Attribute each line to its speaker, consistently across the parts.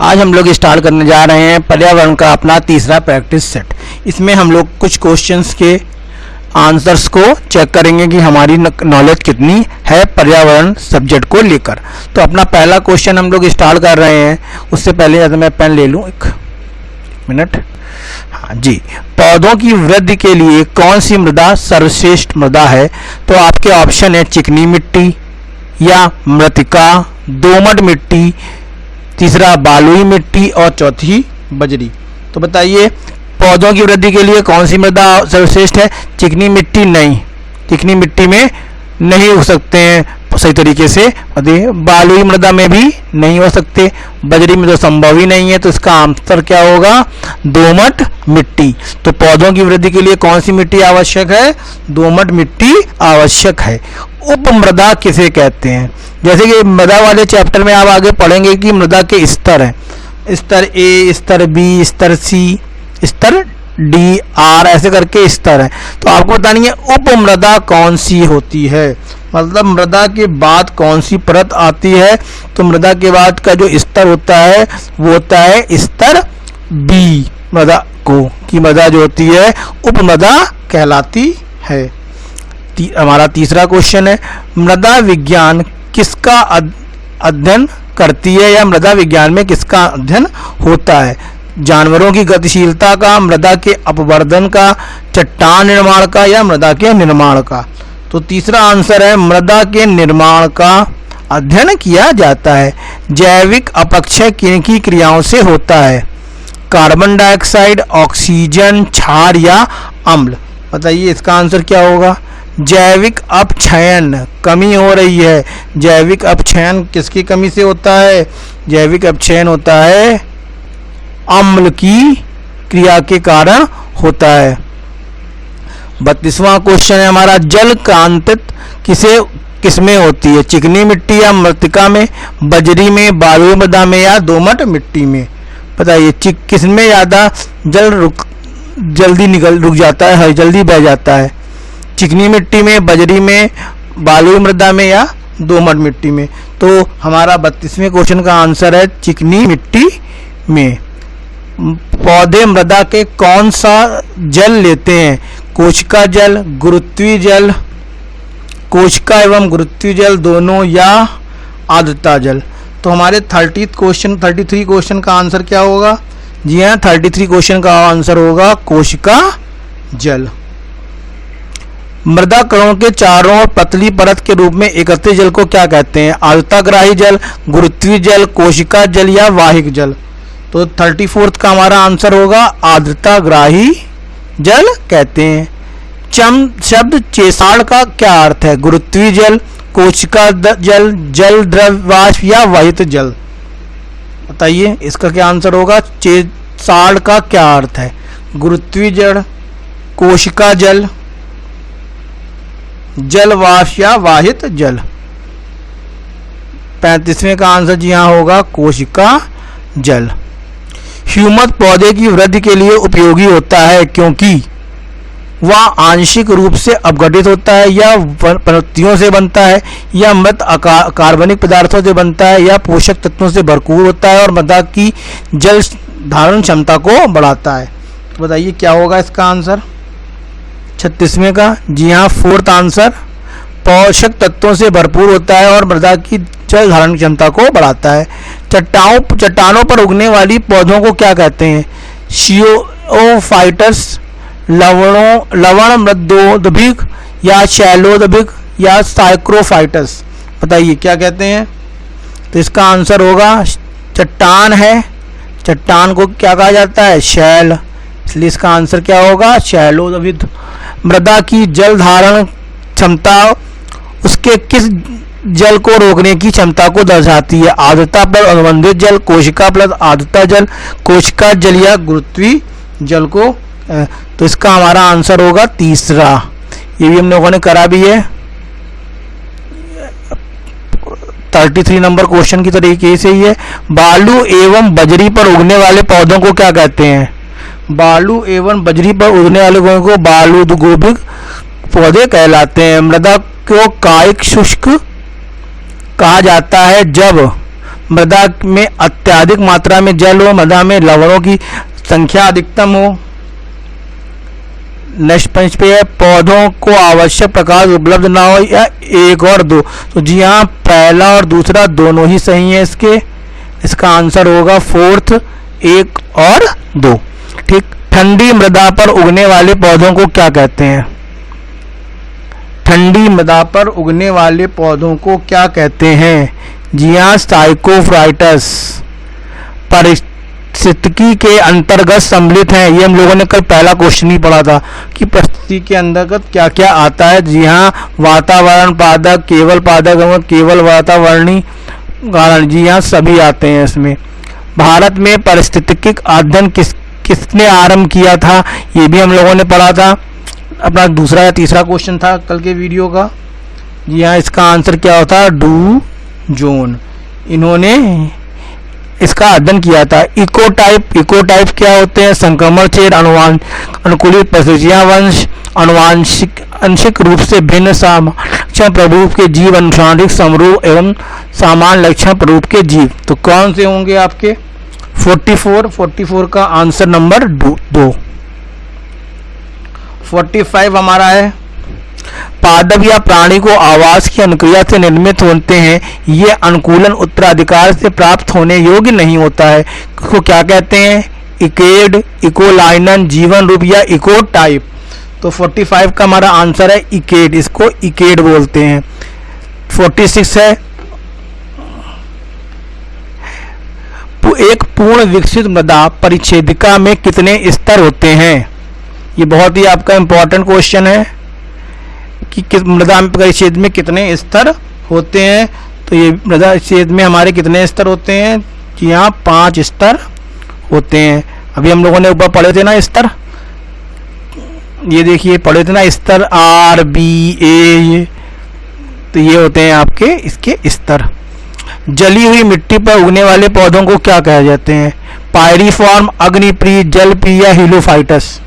Speaker 1: आज हम लोग स्टार्ट करने जा रहे हैं पर्यावरण का अपना तीसरा प्रैक्टिस सेट। इसमें हम लोग कुछ क्वेश्चंस के आंसर्स को चेक करेंगे कि हमारी नॉलेज कितनी है पर्यावरण सब्जेक्ट को लेकर। तो अपना पहला क्वेश्चन हम लोग स्टार्ट कर रहे हैं। उससे पहले मैं पेन ले लूँ, एक मिनट। हाँ जी, पौधों की वृद्धि के लिए कौन सी मृदा सर्वश्रेष्ठ मृदा है? तो आपके ऑप्शन है चिकनी मिट्टी या मृतिका, दोमट मिट्टी, तीसरा बालुई मिट्टी और चौथी बजरी। तो बताइए पौधों की वृद्धि के लिए कौन सी मृदा सर्वश्रेष्ठ है? चिकनी मिट्टी नहीं, चिकनी मिट्टी में नहीं हो सकते हैं सही तरीके से। बालुई मृदा में भी नहीं हो सकते, बजरी में तो संभव ही नहीं है। तो इसका आंसर क्या होगा? दोमट मिट्टी। तो पौधों की वृद्धि के लिए कौन सी मिट्टी आवश्यक है? दोमट मिट्टी आवश्यक है। उपमृदा किसे कहते हैं? जैसे कि मृदा वाले चैप्टर में आप आगे पढ़ेंगे कि मृदा के स्तर हैं, स्तर ए, स्तर बी, स्तर सी, स्तर डी, आर, ऐसे करके स्तर है। तो आपको बतानी है उपमृदा कौन सी होती है, मतलब मृदा के बाद कौन सी परत आती है। तो मृदा के बाद का जो स्तर होता है वो होता है स्तर बी मृदा को, कि मृदा जो होती है उपमृदा कहलाती है। हमारा तीसरा क्वेश्चन है मृदा विज्ञान किसका अध्ययन करती है, या मृदा विज्ञान में किसका अध्ययन होता है? जानवरों की गतिशीलता का, मृदा के अपवर्धन का, चट्टान निर्माण का, या मृदा के निर्माण का? तो तीसरा आंसर है मृदा के निर्माण का अध्ययन किया जाता है। जैविक अपक्षय किन की क्रियाओं से होता है? कार्बन डाइऑक्साइड, ऑक्सीजन, क्षार या अम्ल? बताइए इसका आंसर क्या होगा? जैविक अपक्षयन, कमी हो रही है। जैविक अपक्षयन किसकी कमी से होता है? जैविक अपक्षयन होता है अम्ल की क्रिया के कारण होता है। 32वां क्वेश्चन है हमारा जल क्रांति किसमें होती है? चिकनी मिट्टी या मृतिका में, बजरी में, बालुई मृदा में या दोमट मिट्टी में? बताइए किसमें ज़्यादा जल जल्दी रुक जाता है, जल्दी बह जाता है? चिकनी मिट्टी में, बजरी में, बालुई मृदा में या दोमट मिट्टी में? तो हमारा 32वें क्वेश्चन का आंसर है चिकनी मिट्टी में। पौधे मृदा के कौन सा जल लेते हैं? कोशिका जल, गुरुत्वीय जल, कोशिका एवं गुरुत्वीय जल दोनों, या आर्द्रता जल? तो हमारे 33 क्वेश्चन का आंसर क्या होगा? जी हाँ, 33 क्वेश्चन का आंसर होगा कोशिका जल। मृदा कणों के चारों ओर पतली परत के रूप में एकत्रित जल को क्या कहते हैं? आर्द्रताग्राही जल, गुरुत्वीय जल, कोशिका जल या वाहिक जल? तो 34 का हमारा आंसर होगा आर्द्रताग्राही जल कहते हैं। शब्द चेसाड़ का क्या अर्थ है? गुरुत्वीय जल, कोशिका जल, जल द्रव्यवाष्प या वहित जल? बताइए इसका क्या आंसर होगा? चेसाड़ का क्या अर्थ है? गुरुत्वीय जल, कोशिका जल, जल वाष्प या वाहित जल? 35वें का आंसर जी हाँ होगा कोशिका जल। ह्यूमस पौधे की वृद्धि के लिए उपयोगी होता है क्योंकि वह आंशिक रूप से अपघटित होता है, या परत्तियों से बनता है, या मृत कार्बनिक पदार्थों से बनता है, या पोषक तत्वों से भरपूर होता है और मृदा की जल धारण क्षमता को बढ़ाता है। तो बताइए क्या होगा इसका आंसर 36वें का? जी हाँ, 4th आंसर पोषक तत्वों से भरपूर होता है और मृदा की जल धारण क्षमता को बढ़ाता है। चट्टानों पर उगने वाली पौधों को क्या कहते हैं? शियोफाइटस, लवण मृदोदभिक, या शैलोदभिक, या साइक्रोफाइटस? बताइए क्या कहते हैं? तो इसका आंसर होगा चट्टान है, चट्टान को क्या कहा जाता है? शैल, इसलिए इसका आंसर क्या होगा? शैलोदभिक। मृदा की जल धारण क्षमता उसके किस जल को रोकने की क्षमता को दर्शाती है? आर्द्रता प्लस अनुबंधित जल, कोशिका प्लस आर्द्रता जल, कोशिका जल या गुरुत्वीय जल को? तो इसका हमारा आंसर होगा तीसरा। ये भी हम लोगों ने करा भी है 33 नंबर क्वेश्चन की तरीके से ही है। बालू एवं बजरी पर उगने वाले पौधों को क्या कहते हैं? बालू एवं बजरी पर उगने वाले पौधों को बालूदगोभिक पौधे कहलाते हैं। मृदा को कायिक शुष्क कहा जाता है जब मृदा में अत्यधिक मात्रा में जल हो, मृदा में लवणों की संख्या अधिकतम हो। नेक्स्ट पंच पे है पौधों को आवश्यक प्रकाश उपलब्ध ना हो या एक और दो। तो जी हाँ, पहला और दूसरा दोनों ही सही है इसके। इसका आंसर होगा फोर्थ, एक और दो। ठीक। ठंडी मृदा पर उगने वाले पौधों को क्या कहते हैं? ठंडी मृदा पर उगने वाले पौधों को क्या कहते हैं? जी हाँ, साइकोफाइटस पारिस्थितिकी के अंतर्गत सम्मिलित हैं। ये हम लोगों ने कल पहला क्वेश्चन ही पढ़ा था कि पारिस्थितिकी के अंतर्गत क्या क्या आता है। जी हाँ, वातावरण पादप, केवल पादप, केवल वातावरणीय कारण, जी हाँ सभी आते हैं इसमें। भारत में पारिस्थितिकी अध्ययन किसने आरंभ किया था? ये भी हम लोगों ने पढ़ा था, अपना दूसरा या तीसरा क्वेश्चन था कल के वीडियो का। जी हाँ, इसका आंसर क्या होता है? डू जोन, इन्होंने इसका अध्ययन किया था। इकोटाइप क्या होते हैं? संक्रमण क्षेत्र, अनुकूलित परिस्थितियां, वंश, आंशिक रूप से भिन्न लक्षण प्ररूप के जीव, अनुसांगिक समरूप एवं समान लक्षण प्ररूप के जीव। तो कौन से होंगे आपके? 44 का आंसर नंबर 2। 45 हमारा है पादप या प्राणी को आवास की अनुक्रिया से निर्मित होते हैं। ये अनुकूलन उत्तराधिकार से प्राप्त होने योग्य नहीं होता है। इसको क्या कहते हैं? इकेड, इकोलाइनन, जीवन रूप या इकोटाइप। तो 45 का हमारा आंसर है इकेड, इसको इकेड बोलते हैं। 46 है एक पूर्ण विकसित मृदा परिच्छेदिका में कितने स्तर होते हैं? ये बहुत ही आपका इंपॉर्टेंट क्वेश्चन है कि किस मृदा परिच्छेद में कितने स्तर होते हैं। तो ये मृदा परिच्छेद में हमारे कितने स्तर होते हैं? कि यहाँ 5 स्तर होते हैं। अभी हम लोगों ने ऊपर पढ़े थे ना स्तर, ये देखिए पढ़े थे ना स्तर R, B, A, तो ये होते हैं आपके इसके स्तर। जली हुई मिट्टी पर उगने वाले पौधों को क्या कहा जाते हैं? पायरीफॉर्म, अग्निप्रिय, जलप्रिय या हिलोफाइटस।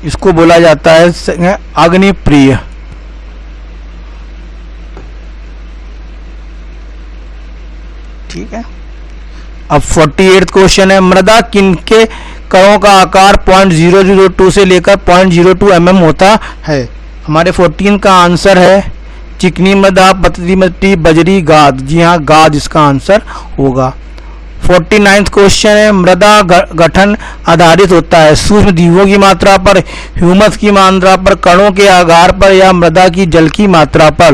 Speaker 1: इसको बोला जाता है अग्निप्रिय। ठीक है। अब 48 क्वेश्चन है मृदा किनके कणों का आकार 0.002 से लेकर 0.02 mm होता है? हमारे 14 का आंसर है चिकनी मृदा, पतली मिट्टी, बजरी, गाद। जी हाँ, गाद इसका आंसर होगा। 49 क्वेश्चन है मृदा गठन आधारित होता है सूक्ष्म जीवों की मात्रा पर, ह्यूमस की मात्रा पर, कणों के आकार पर या मृदा की जल की मात्रा पर?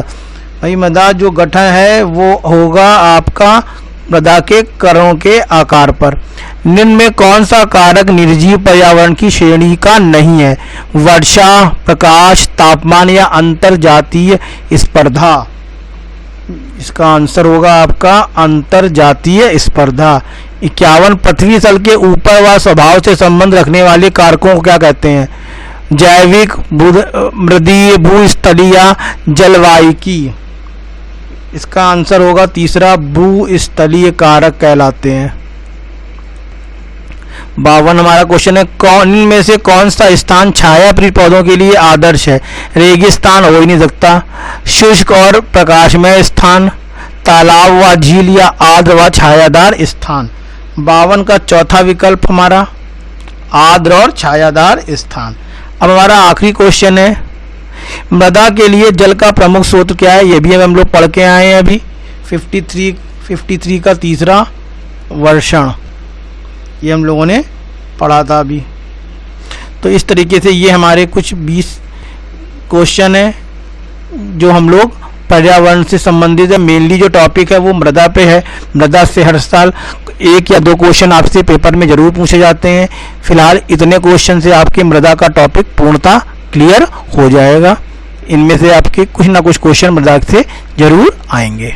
Speaker 1: भाई मृदा जो गठन है वो होगा आपका मृदा के कणों के आकार पर। निम्न में कौन सा कारक निर्जीव पर्यावरण की श्रेणी का नहीं है? वर्षा, प्रकाश, तापमान या अंतर जातीय स्पर्धा। इसका आंसर होगा आपका अंतर जातीय स्पर्धा। 51 पृथ्वी तल के ऊपर व स्वभाव से संबंध रखने वाले कारकों को क्या कहते हैं? जैविक, मृदीय, भूस्थलीय या जलवायिकी। इसका आंसर होगा तीसरा, भूस्थलीय कारक कहलाते हैं। 52 हमारा क्वेश्चन है कौन में से कौन सा स्थान छाया प्रिय पौधों के लिए आदर्श है? रेगिस्तान हो ही नहीं सकता, शुष्क और प्रकाशमय स्थान, तालाब व झील या आर्द्र व छायादार स्थान। 52 का चौथा विकल्प हमारा आर्द्र और छायादार स्थान। अब हमारा आखिरी क्वेश्चन है मृदा के लिए जल का प्रमुख स्रोत क्या है? ये भी हम लोग पढ़ के आए हैं अभी। 53 का तीसरा वर्षण, ये हम लोगों ने पढ़ा था अभी। तो इस तरीके से ये हमारे कुछ 20 क्वेश्चन है जो हम लोग पर्यावरण से संबंधित है। मेनली जो टॉपिक है वो मृदा पे है। मृदा से हर साल 1 या 2 क्वेश्चन आपसे पेपर में जरूर पूछे जाते हैं। फिलहाल इतने क्वेश्चन से आपके मृदा का टॉपिक पूर्णतः क्लियर हो जाएगा। इनमें से आपके कुछ ना कुछ क्वेश्चन मृदा से जरूर आएंगे।